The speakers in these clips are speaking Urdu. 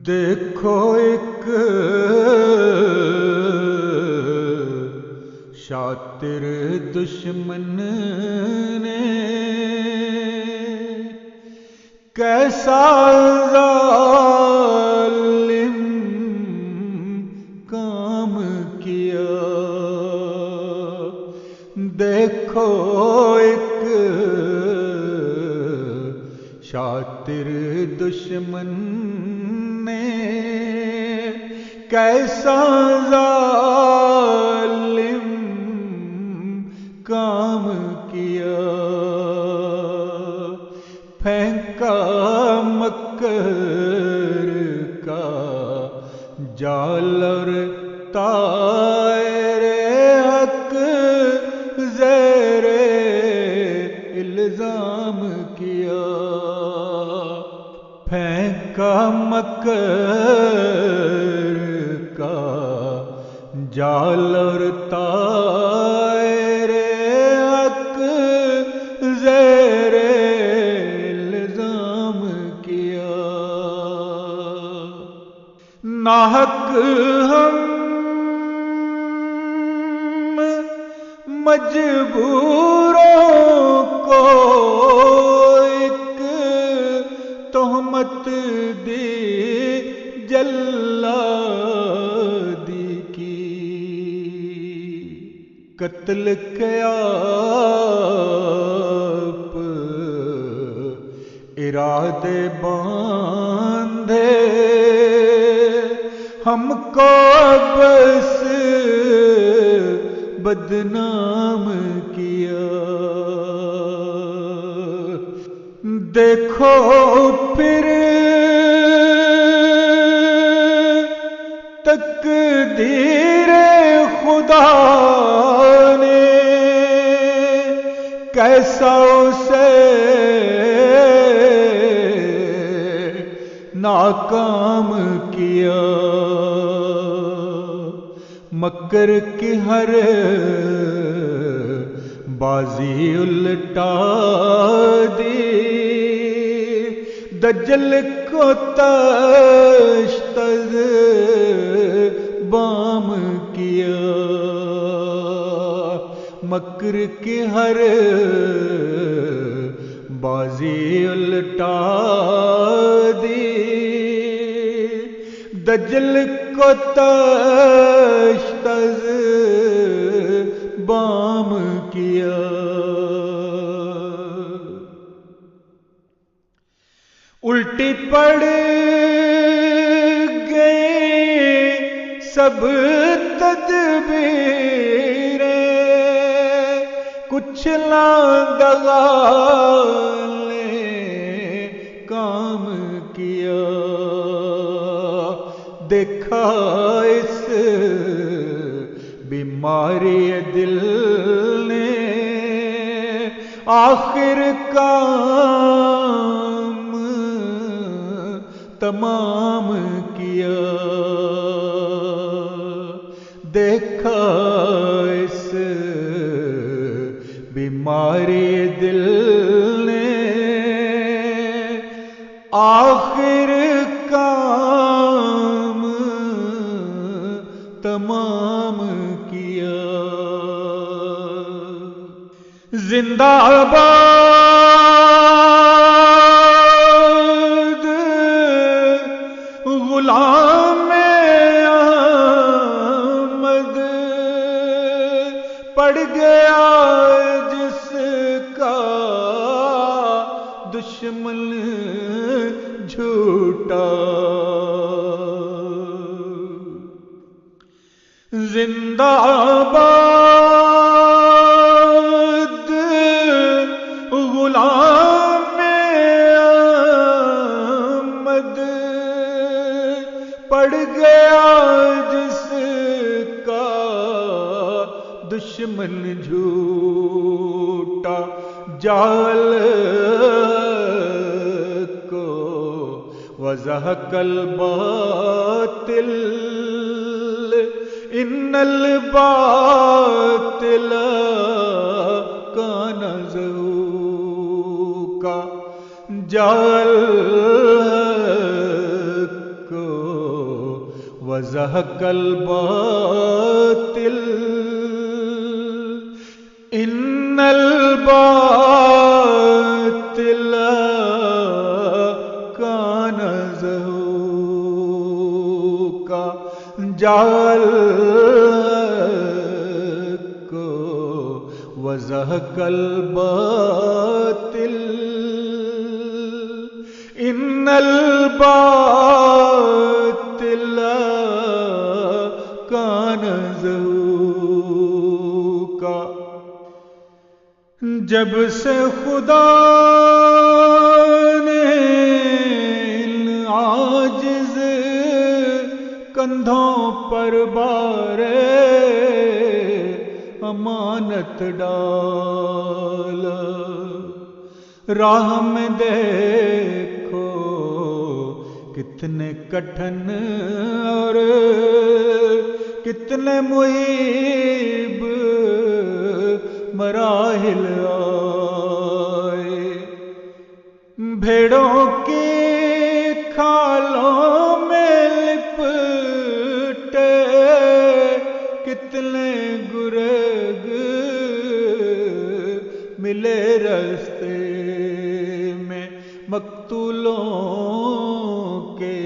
دیکھو ایک شاطر دشمن نے کیسا ظالم کام کیا۔ دیکھو ایک شاطر دشمن نے کیسا ظالم کام کیا۔ پھینکا مکر کا جال اور طائر حق زیر الزام کیا۔ پھینکا مکر کا جال اور طائر حق زیر الزام کیا۔ ناحق ہم مجبوروں کو ایک تہمت دی جلادی کی۔ قتل کیا آپ ارادے باندھے، ہم کو بس بدنام کیا۔ دیکھو پھر تقدیر خدا نے کیسا اسے ناکام کیا۔ مکر کی ہر بازی الٹا دی، دجل کو تشتز بام کیا۔ مکر کی ہر بازی الٹا دی، دجل کو تشتز بام کیا۔ الٹی پڑ گئی سب تدبیریں، کچھ دغا نے کام کیا۔ دیکھا اس بیماری دل نے آخر کام تمام کیا۔ دیکھا اس بیماری دل نے آخر کام تمام کیا۔ زندہ باد غلام احمد، پڑ گیا جس کا دشمن جھوٹا۔ زندہ باد غلام احمد، پڑ گیا جس کا دشمن جھوٹا۔ جال کو وضحک الباطل، ان الباطل کان زہوقا۔ جال کو وزهق الباطل ان الباطل كان زهوقا الحق وزهق الباطل ان الباطل كان زهوقا۔ جب سے خدا نے عاجز کندھوں پر بارے امانت ڈالا، راہ میں دیکھو کتنے کٹھن اور کتنے محیب مراحل آئے، بھیڑوں کی کھالوں میں لپٹے کتنے گرگ ملے رستے میں، مقتولوں کے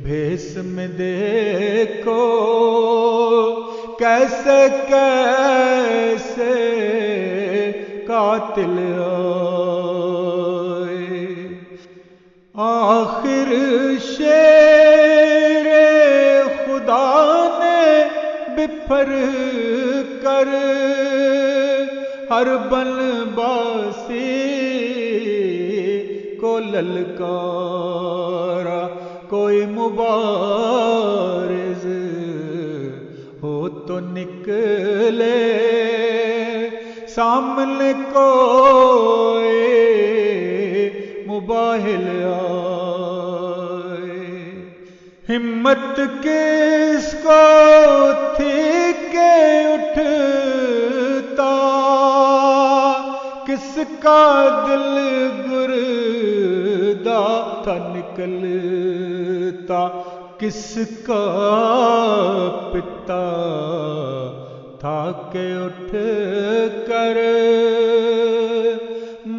بھیس میں دیکھو کیسے کیسے قاتل آئے۔ آخر شیر خدا نے بپھر کر ہر بن باسی کو للکارا، کوئی مبارز ہو تو نکلے سامنے، کوئی مباہل آئے۔ ہمت کس کو تھی کہ اٹھتا، کس کا دل گردہ تھا نکلتا، کس کا پتا تھا کہ اٹھ کر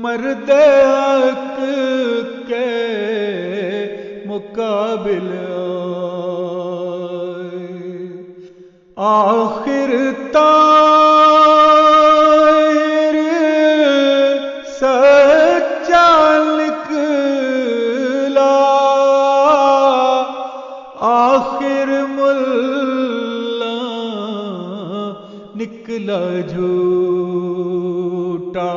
مرد حق کے مقابل آئے۔ آخر طاہر سچا نکلا، آخر ملا نکلا جھوٹا،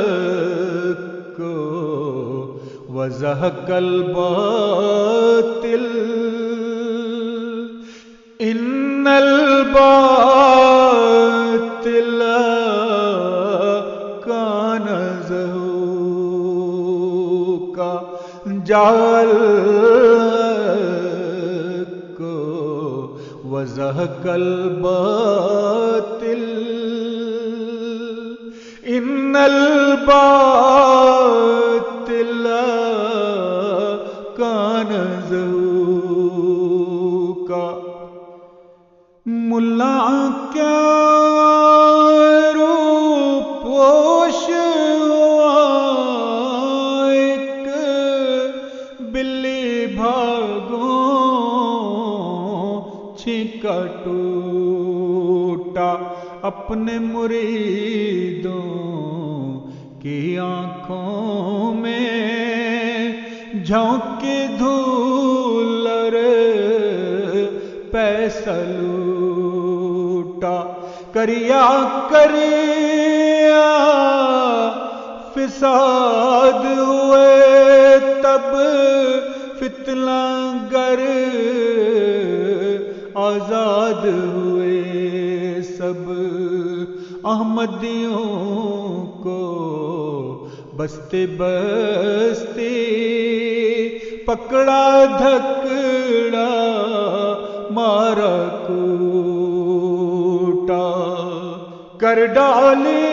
الحق وزهق الباطل ان الباطل كان زهوقا، الحق وزهق الباطل ان الباطل كان زهوقا۔ ملا کیا روپ پوش ہوا، ایک بلی بھاگوں چھینکا ٹوٹا، اپنے مریدوں کی آنکھوں میں جھونکی دھول اور پیسہ لوٹا، کریا کریا فساد ہوئے تب فتنہ گر آزاد ہوئے سب، احمدیوں کو بستے بستے پکڑا دھکڑا مارا کوٹا، کر ڈالی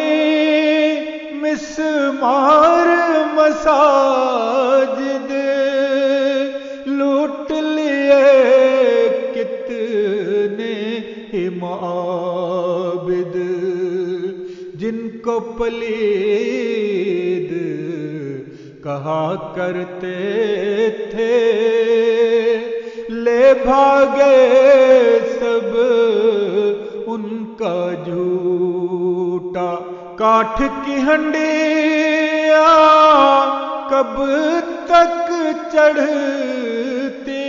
مسمار مساجد، پلید کہا کرتے تھے، لے بھاگے سب ان کا جھوٹا۔ کاٹھ کی ہنڈیاں کب تک چڑھتی،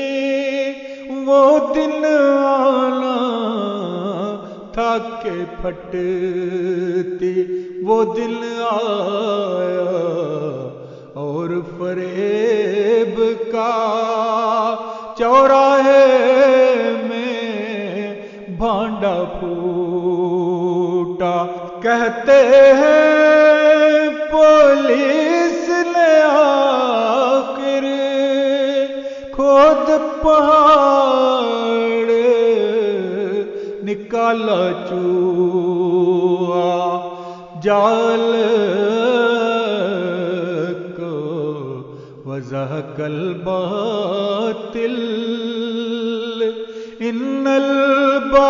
وہ دن آنا تھا کہ پھٹتی، وہ دن آیا اور فریب کا چوراہے میں بھانڈا پھوٹا۔ کہتے ہیں پولیس نے آخر کھود پہاڑ نکالا چوہا، جال کو وضحک الباطل ان الباطل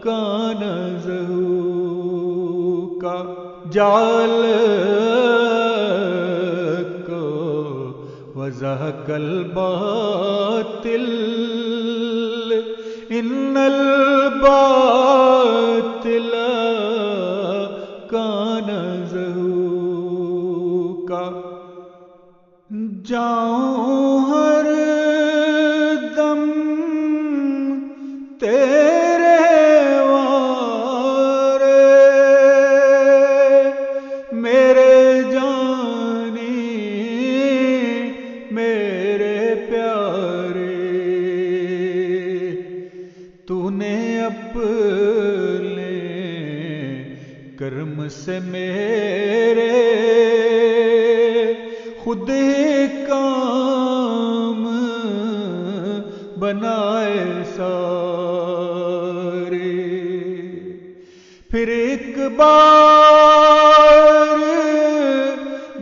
کان زہوقا۔ جال کو وضحک الباطل ان الباطل کان زہوقا۔ جاؤں ہر دم تیرے وارے، میرے جانی میرے پیارے، تو نے اپنے کرم سے میرے خود ہی کام بنائے سارے۔ پھر ایک بار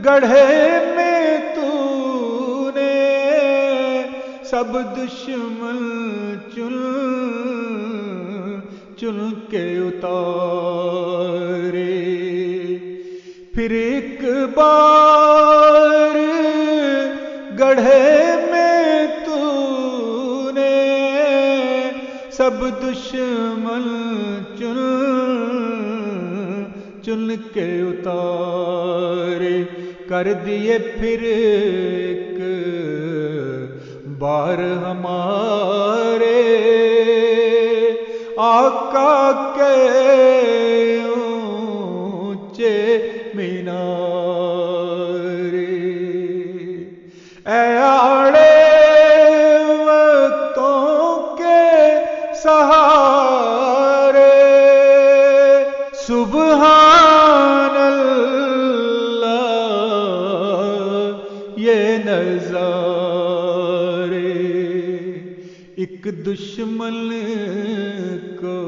گڑھے میں تو نے سب دشمن چن چن کے اتارے۔ پھر ایک بار گڑھے میں تو نے سب دشمن چن چن کے اتارے، کر دیے پھر ایک بار ہمارے آقا کے اونچے مینارے۔ اے آڑے وقتوں کے سہارے، سبحان اللہ یہ نظارے۔ ایک دشمن کو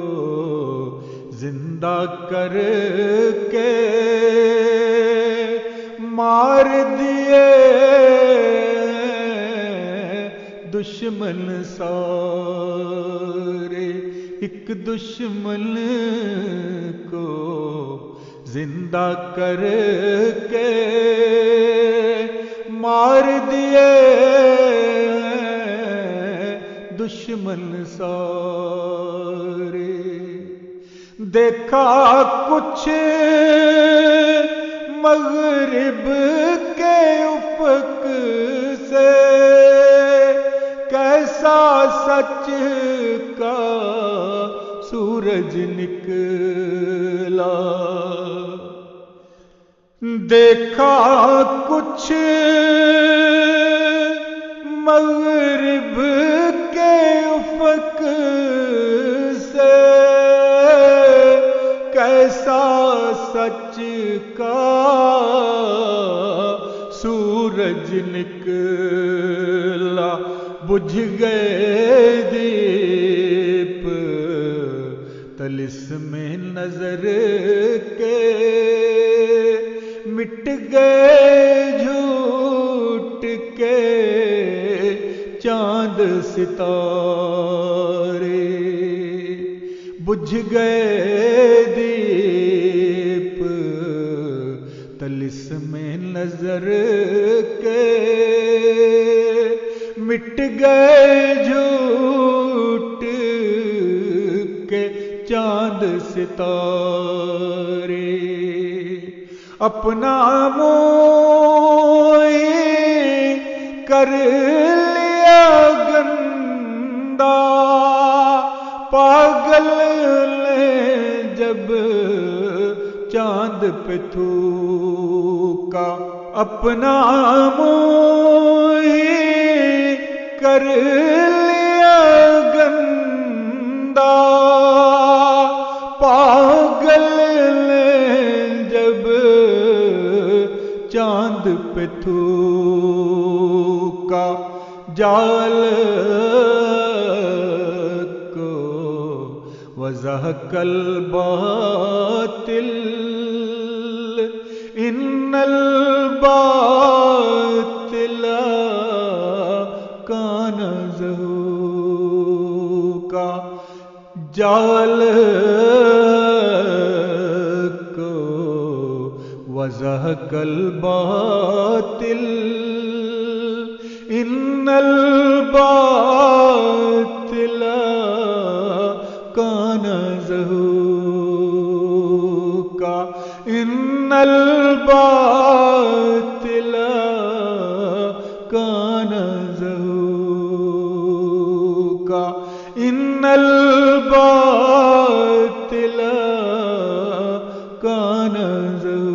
زندہ کر کے مار دیے دشمن سارے۔ ایک دشمن کو زندہ کر کے مار دیے دشمن سارے۔ دیکھا کچھ مغرب کے افق سے، کیسا سچ کا سورج نکلا۔ دیکھا کچھ مغرب کے افق سے، کیسا سچ کا سورج نکلا۔ بجھ گئے دیپ طلسم نظر کے، مٹ گئے جھوٹ کے چاند ستارے۔ بجھ گئے میں نظر کے مٹ گئے جھوٹ کے چاند ستارے، اپنا منہ کر لیا گندا پاگل نے جب چاند پہ تھوکا، اپنا منہ کر لیا گندا پاگل نے جب چاند پہ تھوکا، جال کو وضحک الباطل ان الباطل کان زہوقا، جال کو وضحک الباطل ان الباطل کان زہوقا، ان الباطل کان زہوقا، ان الباطل کان زہوقا۔